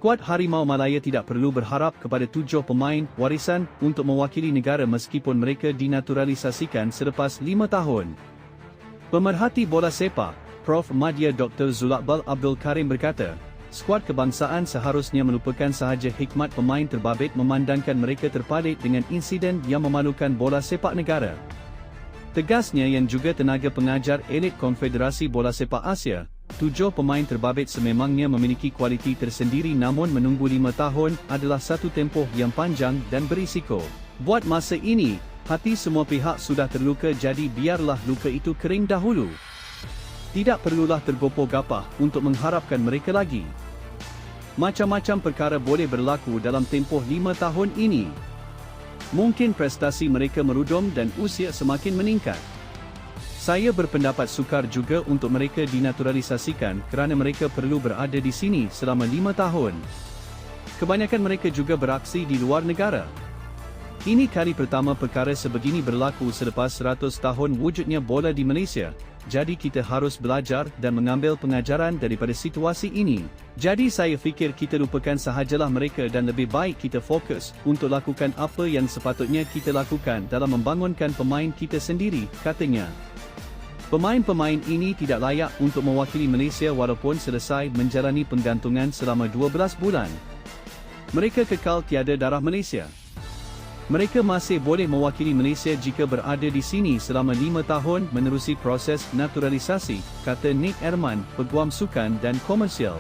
Skuad Harimau Malaya tidak perlu berharap kepada 7 pemain warisan untuk mewakili negara meskipun mereka dinaturalisasikan selepas 5 tahun. Pemerhati bola sepak, Prof. Madya Dr. Zulakbal Abdul Karim berkata, skuad kebangsaan seharusnya melupakan sahaja hikmat pemain terbabit memandangkan mereka terpalit dengan insiden yang memalukan bola sepak negara. Tegasnya yang juga tenaga pengajar elit Konfederasi Bola Sepak Asia, 7 pemain terbabit sememangnya memiliki kualiti tersendiri namun menunggu 5 tahun adalah satu tempoh yang panjang dan berisiko. Buat masa ini, hati semua pihak sudah terluka jadi biarlah luka itu kering dahulu. Tidak perlulah tergopoh gapah untuk mengharapkan mereka lagi. Macam-macam perkara boleh berlaku dalam tempoh 5 tahun ini. Mungkin prestasi mereka merudum dan usia semakin meningkat. Saya berpendapat sukar juga untuk mereka dinaturalisasikan kerana mereka perlu berada di sini selama 5 tahun. Kebanyakan mereka juga beraksi di luar negara. Ini kali pertama perkara sebegini berlaku selepas 100 tahun wujudnya bola di Malaysia. Jadi kita harus belajar dan mengambil pengajaran daripada situasi ini. Jadi saya fikir kita lupakan sahajalah mereka dan lebih baik kita fokus untuk lakukan apa yang sepatutnya kita lakukan dalam membangunkan pemain kita sendiri, katanya. Pemain-pemain ini tidak layak untuk mewakili Malaysia walaupun selesai menjalani penggantungan selama 12 bulan. Mereka kekal tiada darah Malaysia. Mereka masih boleh mewakili Malaysia jika berada di sini selama 5 tahun menerusi proses naturalisasi, kata Nick Erman, Peguam Sukan dan Komersial.